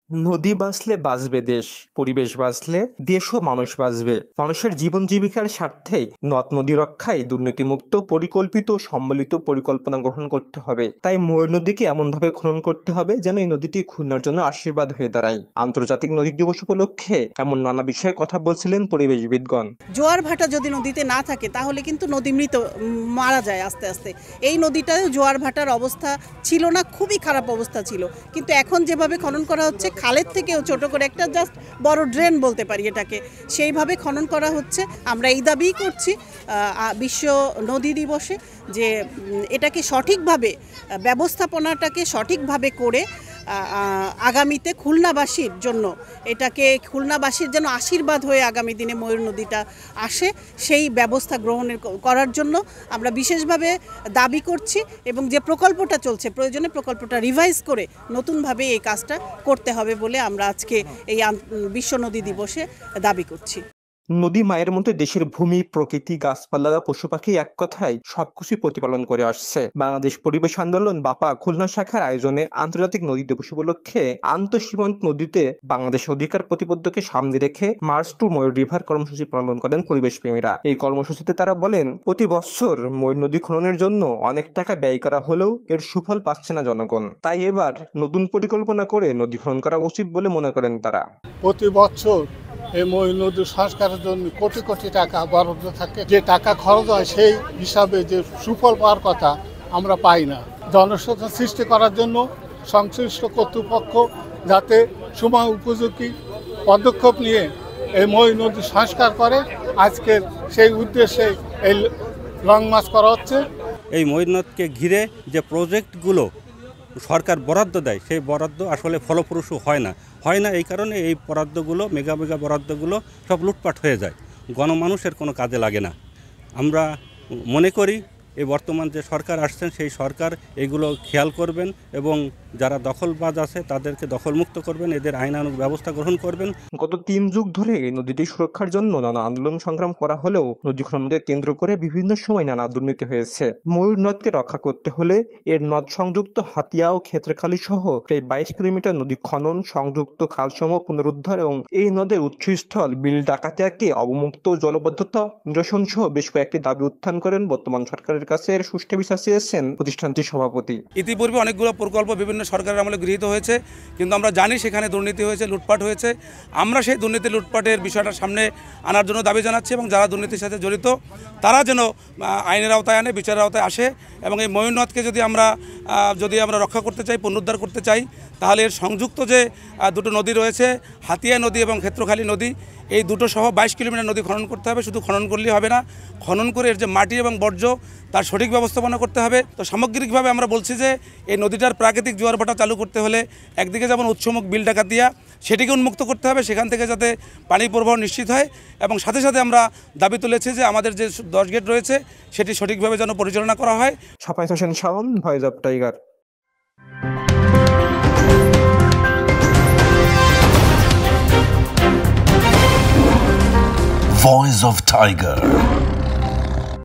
নদী বাঁচলে বাঁচবে দেশ, পরিবেশ বাঁচলে দেশ ও মানুষ বাঁচবে। মানুষের জীবন জীবিকার স্বার্থে নদ নদী রক্ষায় দুর্নীতিমুক্ত পরিকল্পিত ও সম্মিলিত পরিকল্পনা গ্রহণ করতে হবে। তাই ময়ূর নদীকে এমনভাবে খনন করতে হবে যেন এই নদীটি খুলনার জন্য আশীর্বাদ হয়ে দাঁড়ায়। আন্তর্জাতিক নদী দিবস উপলক্ষে এমন নানা বিষয়ে কথা বলছিলেন পরিবেশবিদগণ। জোয়ার ভাটা যদি নদীতে না থাকে তাহলে কিন্তু নদী মৃত মারা যায় আস্তে আস্তে। এই নদীটায় জোয়ার ভাটার অবস্থা ছিল না, খুবই খারাপ অবস্থা ছিল, কিন্তু এখন যেভাবে খনন করা হচ্ছে খালের থেকেও ছোট করে একটা জাস্ট বড় ড্রেন বলতে পারি এটাকে, সেইভাবে খনন করা হচ্ছে। আমরা এই দাবিই করছি বিশ্ব নদী দিবসে যে এটাকে সঠিকভাবে ব্যবস্থাপনাটাকে সঠিকভাবে করে আগামীতে খুলনাবাসীর জন্য এটাকে খুলনাবাসীর যেন আশীর্বাদ হয়ে আগামী দিনে ময়ূর নদীটা আসে সেই ব্যবস্থা গ্রহণের করার জন্য আমরা বিশেষভাবে দাবি করছি। এবং যে প্রকল্পটা চলছে প্রয়োজনে প্রকল্পটা রিভাইজ করে নতুনভাবে এই কাজটা করতে হবে বলে আমরা আজকে এই বিশ্ব নদী দিবসে দাবি করছি। নদী মায়ের মতো দেশের ভূমি, প্রকৃতি, গাছপালা, পশু পাখি এক কথায় সবকিছু প্রতিপালন করে আসছে। বাংলাদেশ পরিবেশ আন্দোলন বাপা খুলনা শাখার আয়োজনে আন্তর্জাতিক নদী দিবস উপলক্ষে আন্তঃসীমান্ত নদীতে বাংলাদেশ অধিকার প্রতিবদ্ধকে সামনে রেখে মার্চ টু ময়ূর রিভার কর্মসূচি পালন করেন পরিবেশ প্রেমীরা। এই কর্মসূচিতে তারা বলেন, প্রতি বছর ময়ূর নদী খননের জন্য অনেক টাকা ব্যয় করা হলেও এর সুফল পাচ্ছে না জনগণ। তাই এবার নতুন পরিকল্পনা করে নদী খনন করা উচিত বলে মনে করেন তারা। প্রতি বছর এই ময়ূর নদী সংস্কারের জন্য কোটি কোটি টাকা বরাদ্দ থাকে, যে টাকা খরচ হয় সেই হিসাবে যে সুফল পাওয়ার কথা আমরা পাই না। জনসচেতনতা সৃষ্টি করার জন্য সংশ্লিষ্ট কর্তৃপক্ষ যাতে সময় উপযোগী পদক্ষেপ নিয়ে এই ময়ূর নদী সংস্কার করে, আজকের সেই উদ্দেশ্যে এই লং মার্চ করা হচ্ছে। এই ময়ূর নদকে ঘিরে যে প্রজেক্টগুলো সরকার বরাদ্দ দেয় সেই বরাদ্দ আসলে ফলপ্রসূ হয় না এই কারণে এই বরাদ্দগুলো মেগা বরাদ্দগুলো সব লুটপাট হয়ে যায়, গণমানুষের কোনো কাজে লাগে না। আমরা মনে করি এই বর্তমান যে সরকার আসছেন সেই সরকার এগুলো খেয়াল করবেন এবং যারা দখলবাজ আছে তাদেরকে দখলমুক্ত করবেন, এদের আইনানুগ ব্যবস্থা গ্রহণ করবেন। গত 3 যুগ ধরে এই নদীটি সুরক্ষার জন্য নানা আন্দোলন সংগ্রাম করা হলেও নদী খননকে কেন্দ্র করে বিভিন্ন সময় নানা দুর্নীতি হয়েছে। ময়ূর নদকে রক্ষা করতে হলে এর নদ সংযুক্ত হাতিয়া ও ক্ষেত্রখালী সহ প্রায় 22 কিলোমিটার নদী খনন, সংযুক্ত খালসমূহ পুনরুদ্ধার এবং এই নদের উৎসস্থল বিল ডাকাতিয়াকে অবমুক্ত জলবদ্ধতা নিরসন সহ বেশ কয়েকটি দাবি উত্থান করেন বর্তমান সরকারের কাছে। এর সুষ্ঠু বিচার চেয়েছেন প্রতিষ্ঠানটির সভাপতি। ইতিপূর্বে অনেকগুলো প্রকল্প বিভিন্ন সরকারের আমলে গৃহীত হয়েছে, কিন্তু আমরা জানি সেখানে দুর্নীতি হয়েছে, লুটপাট হয়েছে। আমরা সেই দুর্নীতি লুটপাটের বিষয়টা সামনে আনার জন্য দাবি জানাচ্ছি এবং যারা দুর্নীতির সাথে জড়িত তারা যেন আইনের আওতায় আনে, বিচারের আওতায় আসে। এবং এই ময়ূর নদকে যদি আমরা রক্ষা করতে চাই, পুনরুদ্ধার করতে চাই, তাহলে এর সংযুক্ত যে দুটো নদী রয়েছে, হাতিয়া নদী এবং ক্ষেত্রখালী নদী, এই দুটো সহ 22 কিলোমিটার নদী খনন করতে হবে। শুধু খনন করলেই হবে না, খনন করে এর যে মাটি এবং বর্জ্য তার সঠিক ব্যবস্থাপনা করতে হবে। তো সামগ্রিকভাবে আমরা বলছি যে এই নদীটার প্রাকৃতিক জোয়ার ভাটা চালু করতে হলে একদিকে যেমন উৎসমুখ বিল ডাকাতিয়া সেটিকে উন্মুক্ত করতে হবে, সেখান থেকে যাতে পানি প্রবাহ নিশ্চিত হয়, এবং সাথে সাথে আমরা দাবি তুলেছি যে আমাদের যে 10 গেট রয়েছে সেটি সঠিকভাবে যেন পরিচালনা করা হয়। Safayet Hossain Shaon, voice of tiger. Voice of Tiger.